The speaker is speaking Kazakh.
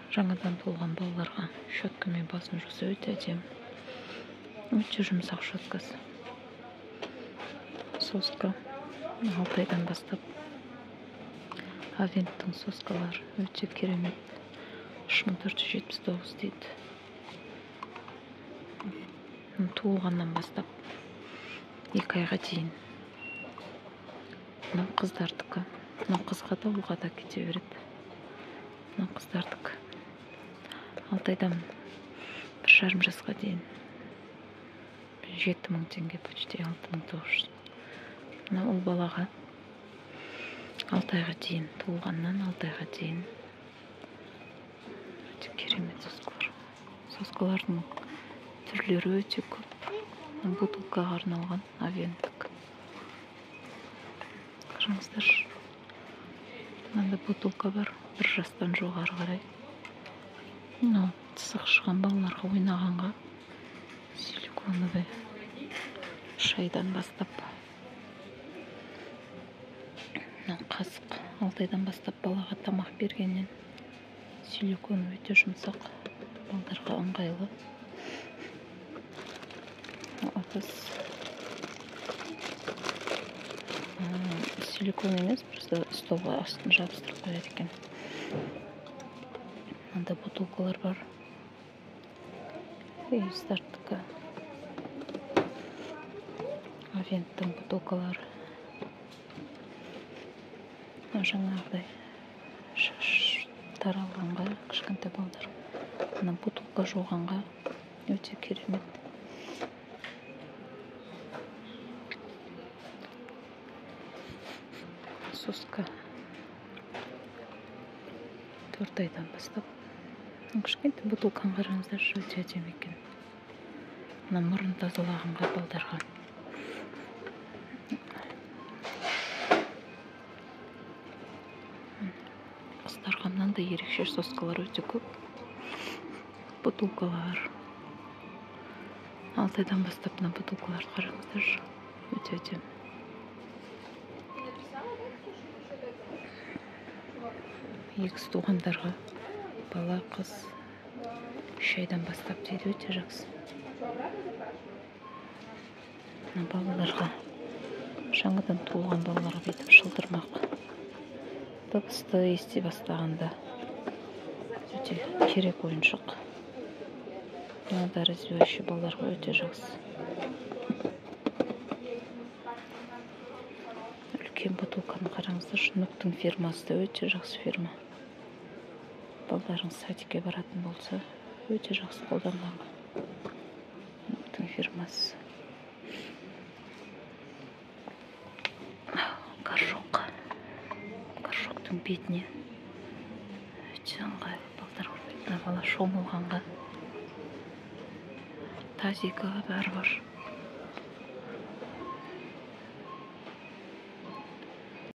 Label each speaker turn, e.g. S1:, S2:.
S1: Жаңадан туылған балаларға щеткамен басын жуса өте әдемі. Өте жұмсақ щеткасы. Соска 6 айдан бастап. Авенттің соскалары өте керемет. 3479 дейді. Туылғаннан бастап 2 айға дейін. Мынау қыздардікі. Мынау қызға да ұлға да кете береді. Мынау қыздардікі. 6 айдан 1,5 жасқа дейін 7000 теңге, почти 6900. Мынау ұл балаға 6 айға дейін, туылғаннан 6 айға дейін. Өте керемет соскалар. Соскалардың түрлері өте көп. Бутылкаға арналған авенттік. Қараңыздар. Мынада бутылка бар, 1 жастан жоғары қарай. Мынау тысық шығған балаларға ойнағанға силиконовый 3 айдан бастап. Мынау қасық 6 айдан бастап балаға тамақ бергеннен. Силикон өте жұмсақ, балаларға ыңғайлы. Отыз силикон емес, просто столға астын жабыстырып қояды екен. Мында бутылкалар бар. Старттікі. Авенттің бутылкалары. Жаңағыдай шаш таралғанға, кішкентай балдар. Мына бутылка жуғанға өте керемет. Соска 4 айдан бастап. Кішкентай бутылканы қараңыздар, өте әдемі екен. Мына мұрын тазалағанға балдарға. Қыздарға мынандай ерекше соскалар өте көп. Бутылкалар 6 айдан бастап мына бутылкаларды қараңыздар, өте әдемі. Егіз туғандарға бала қыз 3 айдан бастап дейді, өте жақсы. Балаларға, жаңадан туылған балаларға бүйтіп шылдырмақ. Дыбысты ести бастағанда өте керек ойыншық. Мынада развивающий балаларға өте жақсы. Үлкен бутылканы қараңыздар, Нуктың фирмасы өте жақсы фирма. Балаларың садикке баратын болса, өте жақсы қолданған. Нуктың фирмасы. Горшок. Горшоктың бетіне өте ыңғайлы балаларға. Бала шомылғанға. Тазигі бәрі бар.